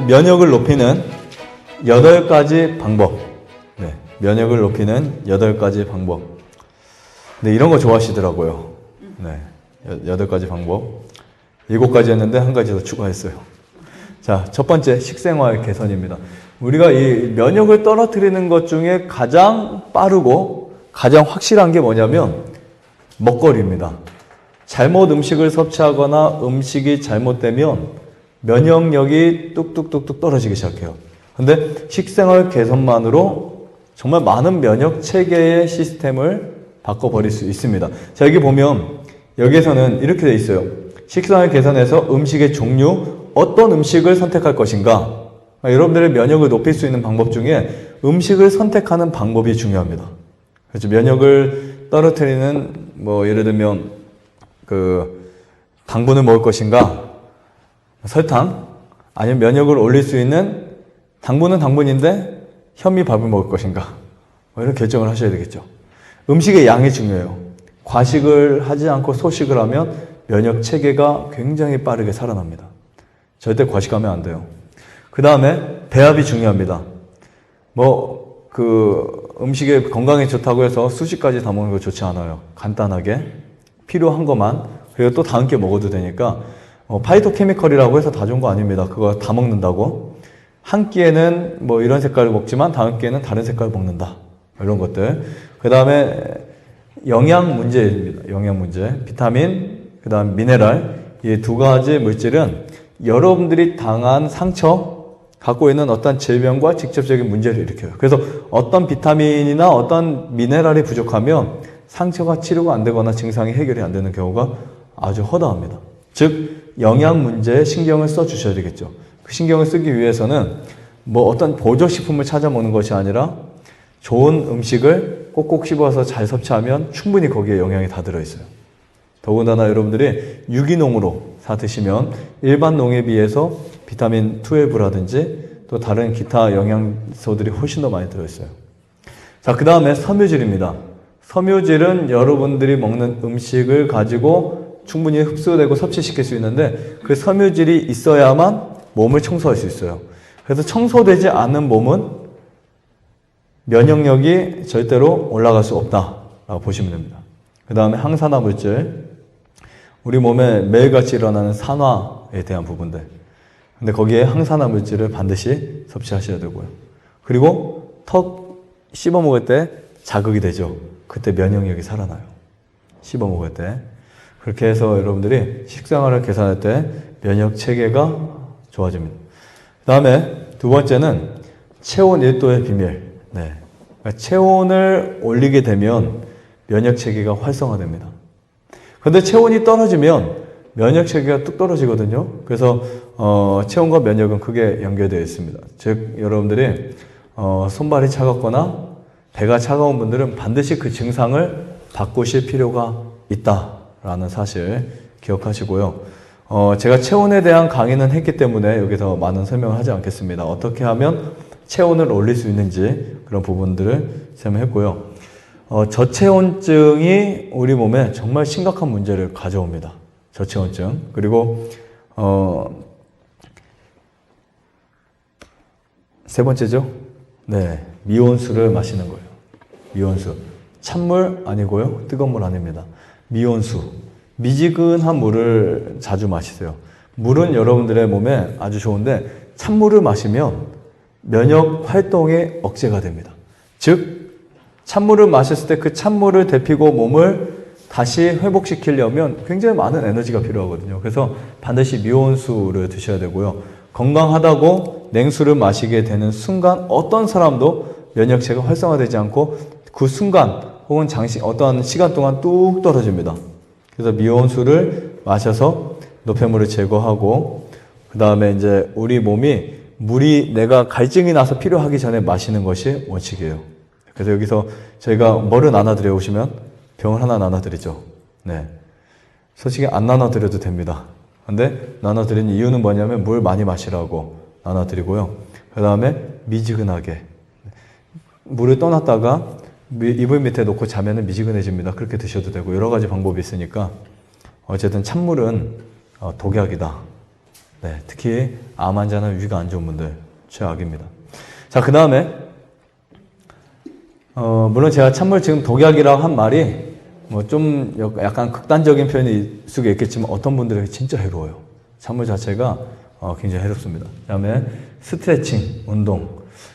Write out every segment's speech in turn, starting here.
면역을 높이는 8가지 방법. 네, 면역을 높이는 8가지 방법. 네, 이런 거 좋아하시더라고요. 네, 8가지 방법. 7가지 했는데 한 가지 더 추가했어요. 자, 첫 번째, 식생활 개선입니다. 우리가 이 면역을 떨어뜨리는 것 중에 가장 빠르고 가장 확실한 게 뭐냐면 먹거리입니다. 잘못 음식을 섭취하거나 음식이 잘못되면 면역력이 뚝뚝뚝뚝 떨어지기 시작해요. 근데 식생활 개선만으로 정말 많은 면역 체계의 시스템을 바꿔버릴 수 있습니다. 자, 여기 보면 여기에서는 이렇게 돼 있어요. 식생활 개선에서 음식의 종류, 어떤 음식을 선택할 것인가. 여러분들의 면역을 높일 수 있는 방법 중에 음식을 선택하는 방법이 중요합니다. 그렇죠. 면역을 떨어뜨리는 예를 들면 당분을 먹을 것인가, 설탕, 아니면 면역을 올릴 수 있는 당분은 당분인데 현미밥을 먹을 것인가, 이런 결정을 하셔야 되겠죠. 음식의 양이 중요해요. 과식을 하지 않고 소식을 하면 면역 체계가 굉장히 빠르게 살아납니다. 절대 과식하면 안 돼요. 그 다음에 배합이 중요합니다. 음식에 건강에 좋다고 해서 수시까지 다 먹는 거 좋지 않아요. 간단하게 필요한 것만, 그리고 또 다음 게 먹어도 되니까 파이토케미컬이라고 해서 다 좋은 거 아닙니다. 그거 다 먹는다고. 한 끼에는 이런 색깔을 먹지만 다음 끼에는 다른 색깔을 먹는다. 이런 것들. 그 다음에 영양 문제입니다. 영양 문제. 비타민, 그 다음 미네랄. 이 두 가지 물질은 여러분들이 당한 상처, 갖고 있는 어떤 질병과 직접적인 문제를 일으켜요. 그래서 어떤 비타민이나 어떤 미네랄이 부족하면 상처가 치료가 안 되거나 증상이 해결이 안 되는 경우가 아주 허다합니다. 즉, 영양 문제에 신경을 써 주셔야 되겠죠. 그 신경을 쓰기 위해서는 어떤 보조식품을 찾아 먹는 것이 아니라 좋은 음식을 꼭꼭 씹어서 잘 섭취하면 충분히 거기에 영양이 다 들어있어요. 더군다나 여러분들이 유기농으로 사 드시면 일반 농에 비해서 비타민 12라든지 또 다른 기타 영양소들이 훨씬 더 많이 들어있어요. 자, 그 다음에 섬유질입니다. 섬유질은 여러분들이 먹는 음식을 가지고 충분히 흡수되고 섭취시킬 수 있는데 그 섬유질이 있어야만 몸을 청소할 수 있어요. 그래서 청소되지 않은 몸은 면역력이 절대로 올라갈 수 없다라고 보시면 됩니다. 그 다음에 항산화 물질. 우리 몸에 매일같이 일어나는 산화에 대한 부분들. 근데 거기에 항산화 물질을 반드시 섭취하셔야 되고요. 그리고 턱 씹어 먹을 때 자극이 되죠. 그때 면역력이 살아나요. 씹어 먹을 때. 그렇게 해서 여러분들이 식생활을 개선할 때 면역 체계가 좋아집니다. 그 다음에 두 번째는 체온 1도의 비밀. 네. 그러니까 체온을 올리게 되면 면역 체계가 활성화됩니다. 그런데 체온이 떨어지면 면역 체계가 뚝 떨어지거든요. 그래서 체온과 면역은 크게 연결되어 있습니다. 즉 여러분들이 손발이 차갑거나 배가 차가운 분들은 반드시 그 증상을 바꾸실 필요가 있다라는 사실 기억하시고요. 제가 체온에 대한 강의는 했기 때문에 여기서 많은 설명을 하지 않겠습니다. 어떻게 하면 체온을 올릴 수 있는지 그런 부분들을 설명했고요. 저체온증이 우리 몸에 정말 심각한 문제를 가져옵니다. 저체온증. 그리고 세 번째죠. 네, 미온수를 마시는 거예요. 미온수. 찬물 아니고요. 뜨거운 물 아닙니다. 미온수. 미지근한 물을 자주 마시세요. 물은 여러분들의 몸에 아주 좋은데 찬물을 마시면 면역 활동에 억제가 됩니다. 즉 찬물을 마셨을 때 그 찬물을 데피고 몸을 다시 회복시키려면 굉장히 많은 에너지가 필요하거든요. 그래서 반드시 미온수를 드셔야 되고요. 건강하다고 냉수를 마시게 되는 순간 어떤 사람도 면역체가 활성화되지 않고 그 순간 혹은 어떤 시간 동안 뚝 떨어집니다. 그래서 미온수를 마셔서 노폐물을 제거하고 그 다음에 이제 우리 몸이 물이 내가 갈증이 나서 필요하기 전에 마시는 것이 원칙이에요. 그래서 여기서 저희가 뭐를 나눠드려 오시면 병을 하나 나눠드리죠. 네. 솔직히 안 나눠드려도 됩니다. 근데 나눠드리는 이유는 뭐냐면 물 많이 마시라고 나눠드리고요. 그 다음에 미지근하게. 물을 떠났다가 이불 밑에 놓고 자면은 미지근해집니다. 그렇게 드셔도 되고 여러 가지 방법이 있으니까 어쨌든 찬물은 독약이다. 네, 특히 암 환자나 위가 안 좋은 분들 최악입니다. 자, 그 다음에 물론 제가 찬물 지금 독약이라고 한 말이 뭐 좀 약간 극단적인 표현일 수가 있겠지만 어떤 분들에게 진짜 해로워요. 찬물 자체가 굉장히 해롭습니다. 그 다음에 스트레칭, 운동.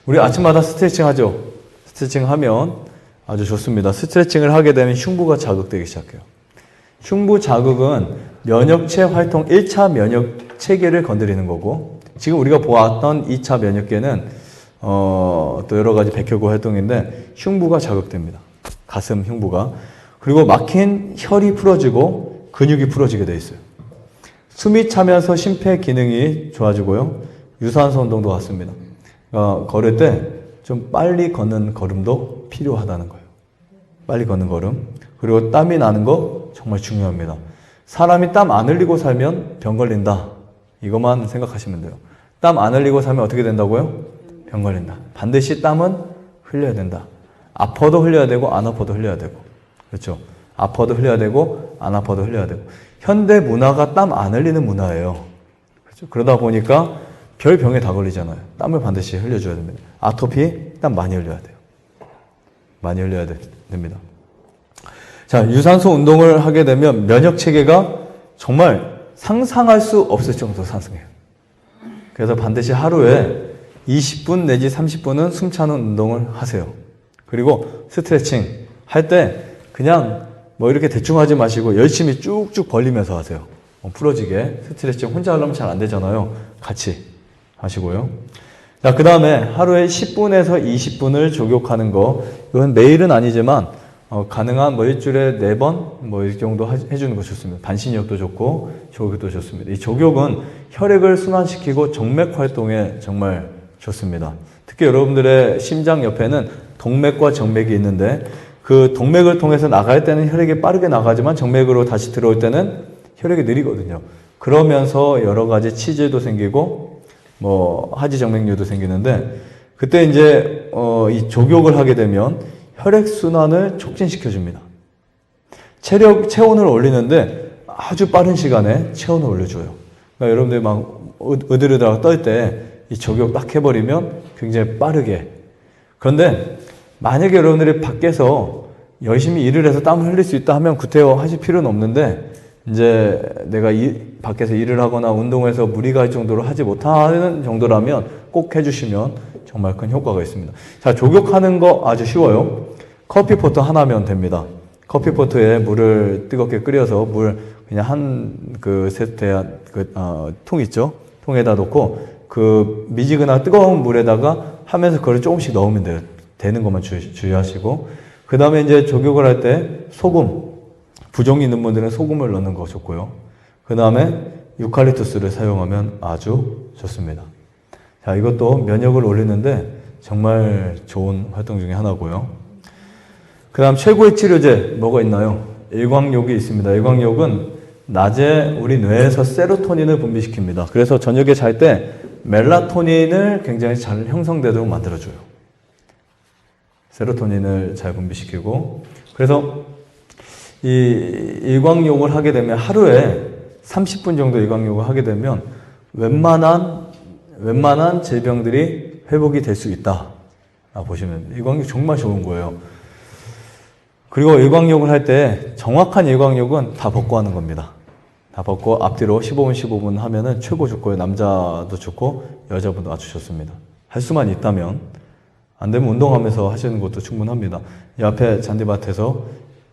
우리 아침마다 스트레칭 하죠. 스트레칭 하면 아주 좋습니다. 스트레칭을 하게 되면 흉부가 자극되기 시작해요. 흉부 자극은 면역체 활동 1차 면역 체계를 건드리는 거고, 지금 우리가 보았던 2차 면역계는 또 여러 가지 백혈구 활동인데 흉부가 자극됩니다. 가슴 흉부가. 그리고 막힌 혈이 풀어지고 근육이 풀어지게 돼 있어요. 숨이 차면서 심폐 기능이 좋아지고요. 유산소 운동도 같습니다. 걸을 때 좀 빨리 걷는 걸음도 필요하다는 거예요. 빨리 걷는 걸음. 그리고 땀이 나는 거 정말 중요합니다. 사람이 땀 안 흘리고 살면 병 걸린다. 이것만 생각하시면 돼요. 땀 안 흘리고 살면 어떻게 된다고요? 병 걸린다. 반드시 땀은 흘려야 된다. 아파도 흘려야 되고 안 아파도 흘려야 되고. 그렇죠? 아파도 흘려야 되고 안 아파도 흘려야 되고. 현대 문화가 땀 안 흘리는 문화예요. 그렇죠? 그러다 보니까 별 병에 다 걸리잖아요. 땀을 반드시 흘려줘야 됩니다. 아토피 땀 많이 흘려야 돼요. 많이 흘려야 됩니다. 자, 유산소 운동을 하게 되면 면역 체계가 정말 상상할 수 없을 정도로 상승해요. 그래서 반드시 하루에 20분 내지 30분은 숨차는 운동을 하세요. 그리고 스트레칭 할 때 그냥 뭐 이렇게 대충 하지 마시고 열심히 쭉쭉 벌리면서 하세요. 풀어지게. 스트레칭 혼자 하려면 잘 안 되잖아요. 같이 하시고요. 자, 그 다음에 하루에 10분에서 20분을 족욕하는 거. 이건 매일은 아니지만 가능한 뭐 일주일에 4번 뭐 이 정도 해주는 거 좋습니다. 반신욕도 좋고 족욕도 좋습니다. 이 족욕은 혈액을 순환시키고 정맥 활동에 정말 좋습니다. 특히 여러분들의 심장 옆에는 동맥과 정맥이 있는데 그 동맥을 통해서 나갈 때는 혈액이 빠르게 나가지만 정맥으로 다시 들어올 때는 혈액이 느리거든요. 그러면서 여러 가지 치질도 생기고 뭐 하지정맥류도 생기는데 그때 이제 이 족욕을 하게 되면 혈액 순환을 촉진시켜 줍니다. 체온을 올리는데 아주 빠른 시간에 체온을 올려줘요. 그러니까 여러분들 막 으들으들 떨 때 이 족욕 딱 해버리면 굉장히 빠르게. 그런데 만약에 여러분들이 밖에서 열심히 일을 해서 땀을 흘릴 수 있다 하면 구태여 하실 필요는 없는데 이제 내가 밖에서 일을 하거나 운동해서 무리가 할 정도로 하지 못하는 정도라면 꼭 해주시면 정말 큰 효과가 있습니다. 자, 족욕하는 거 아주 쉬워요. 커피포트 하나면 됩니다. 커피포트에 물을 뜨겁게 끓여서 물 그냥 통 있죠? 통에다 놓고 그 미지근한 뜨거운 물에다가 하면서 그걸 조금씩 넣으면 돼요. 되는 것만 주의하시고. 그 다음에 이제 족욕을 할 때 소금. 부종이 있는 분들은 소금을 넣는 거 좋고요. 그 다음에 유칼립투스를 사용하면 아주 좋습니다. 자, 이것도 면역을 올리는데 정말 좋은 활동 중에 하나고요. 그 다음 최고의 치료제 뭐가 있나요? 일광욕이 있습니다. 일광욕은 낮에 우리 뇌에서 세로토닌을 분비시킵니다. 그래서 저녁에 잘 때 멜라토닌을 굉장히 잘 형성되도록 만들어줘요. 세로토닌을 잘 분비시키고. 그래서 이 일광욕을 하게 되면 하루에 30분 정도 일광욕을 하게 되면 웬만한 질병들이 회복이 될 수 있다. 보시면 일광욕 정말 좋은 거예요. 그리고 일광욕을 할 때 정확한 일광욕은 다 벗고 하는 겁니다. 다 벗고 앞뒤로 15분 15분 하면은 최고 좋고요. 남자도 좋고 여자분도 아주 좋습니다. 할 수만 있다면. 안 되면 운동하면서 하시는 것도 충분합니다. 이 앞에 잔디밭에서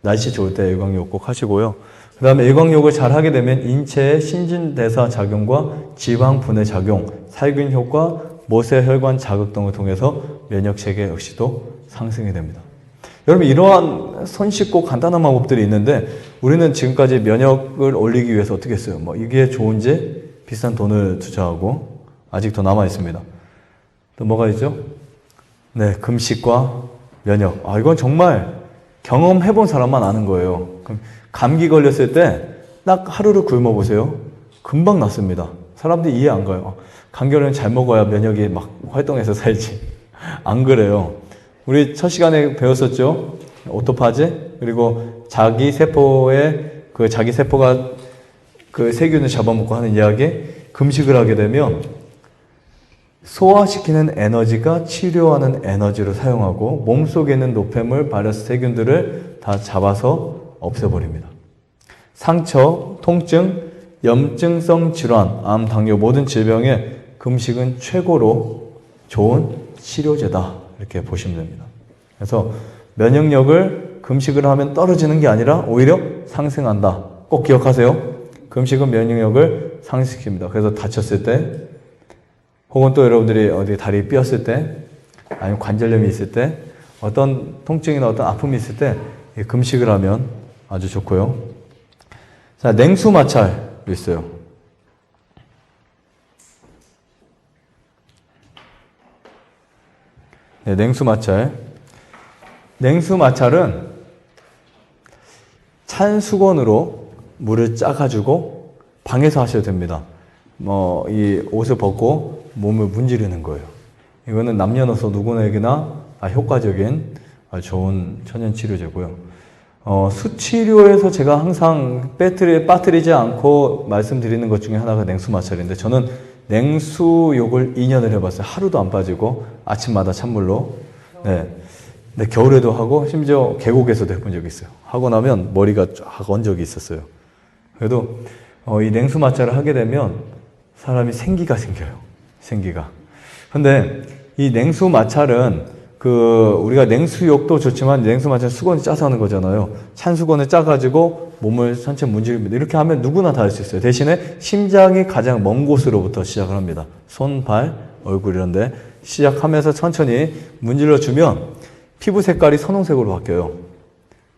날씨 좋을 때 일광욕 꼭 하시고요. 그 다음에 일광욕을 잘 하게 되면 인체의 신진대사 작용과 지방 분해 작용, 살균 효과, 모세혈관 자극 등을 통해서 면역체계 역시도 상승이 됩니다. 여러분, 이러한 손쉽고 간단한 방법들이 있는데 우리는 지금까지 면역을 올리기 위해서 어떻게 했어요? 뭐 이게 좋은지 비싼 돈을 투자하고 아직 더 남아 있습니다. 또 뭐가 있죠? 네, 금식과 면역. 이건 정말 경험해본 사람만 아는 거예요. 감기 걸렸을 때 딱 하루를 굶어보세요. 금방 낫습니다. 사람들이 이해 안 가요. 감기는 잘 먹어야 면역이 막 활동해서 살지. 안 그래요. 우리 첫 시간에 배웠었죠. 오토파지. 그리고 자기 세포가 그 세균을 잡아먹고 하는 이야기. 금식을 하게 되면 소화시키는 에너지가 치료하는 에너지로 사용하고 몸속에 있는 노폐물, 바이러스, 세균들을 다 잡아서 없애버립니다. 상처, 통증, 염증성 질환, 암, 당뇨 모든 질병에 금식은 최고로 좋은 치료제다. 이렇게 보시면 됩니다. 그래서 면역력을 금식을 하면 떨어지는 게 아니라 오히려 상승한다. 꼭 기억하세요. 금식은 면역력을 상승시킵니다. 그래서 다쳤을 때 혹은 또 여러분들이 어디 다리 삐었을 때 아니면 관절염이 있을 때 어떤 통증이나 어떤 아픔이 있을 때 금식을 하면 아주 좋고요. 자, 냉수 마찰도 있어요. 네, 냉수 마찰. 냉수 마찰은 찬 수건으로 물을 짜가지고 방에서 하셔도 됩니다. 이 옷을 벗고 몸을 문지르는 거예요. 이거는 남녀노소 누구에게나 효과적인 좋은 천연 치료제고요. 수치료에서 제가 항상 빠뜨리지 않고 말씀드리는 것 중에 하나가 냉수 마찰인데 저는 냉수욕을 2년을 해봤어요. 하루도 안 빠지고 아침마다 찬물로. 네. 근데 겨울에도 하고 심지어 계곡에서도 해본 적이 있어요. 하고 나면 머리가 쫙 언 적이 있었어요. 그래도 이 냉수 마찰을 하게 되면 사람이 생기가 생겨요. 생기가. 근데 이 냉수 마찰은 우리가 냉수욕도 좋지만 냉수 마찰 수건을 짜서 하는 거잖아요. 찬 수건을 짜가지고 몸을 전체 문지릅니다. 이렇게 하면 누구나 다 할 수 있어요. 대신에 심장이 가장 먼 곳으로부터 시작을 합니다. 손, 발, 얼굴 이런데 시작하면서 천천히 문질러주면 피부 색깔이 선홍색으로 바뀌어요.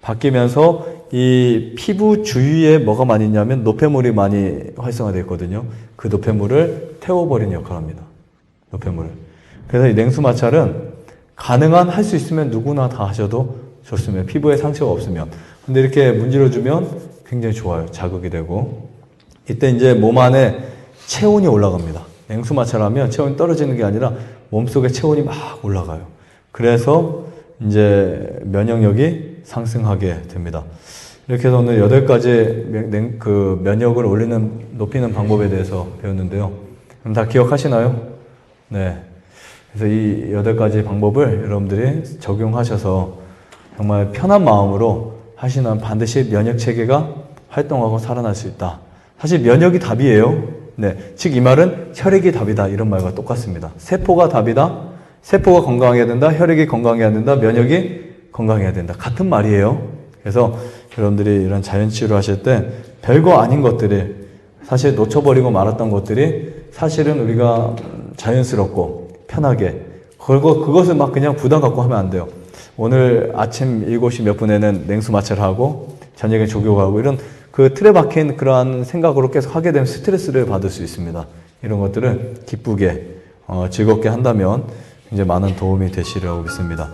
바뀌면서 이 피부 주위에 뭐가 많이 있냐면 노폐물이 많이 활성화되어 있거든요. 그 노폐물을 태워버리는 역할을 합니다. 노폐물을. 그래서 이 냉수 마찰은 가능한 할 수 있으면 누구나 다 하셔도 좋습니다. 피부에 상처가 없으면. 근데 이렇게 문질러주면 굉장히 좋아요. 자극이 되고. 이때 이제 몸 안에 체온이 올라갑니다. 냉수 마찰하면 체온이 떨어지는 게 아니라 몸속에 체온이 막 올라가요. 그래서 이제 면역력이 상승하게 됩니다. 이렇게 해서 오늘 8가지 면역을 높이는 방법에 대해서 배웠는데요. 그럼 다 기억하시나요? 네. 그래서 이 8가지 방법을 여러분들이 적용하셔서 정말 편한 마음으로 하시면 반드시 면역 체계가 활동하고 살아날 수 있다. 사실 면역이 답이에요. 네. 즉 이 말은 혈액이 답이다. 이런 말과 똑같습니다. 세포가 답이다. 세포가 건강해야 된다. 혈액이 건강해야 된다. 면역이 건강해야 된다. 같은 말이에요. 그래서 여러분들이 이런 자연치유를 하실 때 별거 아닌 것들이 사실 놓쳐버리고 말았던 것들이 사실은 우리가 자연스럽고 편하게 그것을 막 그냥 부담 갖고 하면 안 돼요. 오늘 아침 7시 몇 분에는 냉수 마찰을 하고 저녁에 조교하고 이런 틀에 박힌 그러한 생각으로 계속 하게 되면 스트레스를 받을 수 있습니다. 이런 것들을 기쁘게 즐겁게 한다면 굉장히 많은 도움이 되시리라고 믿습니다.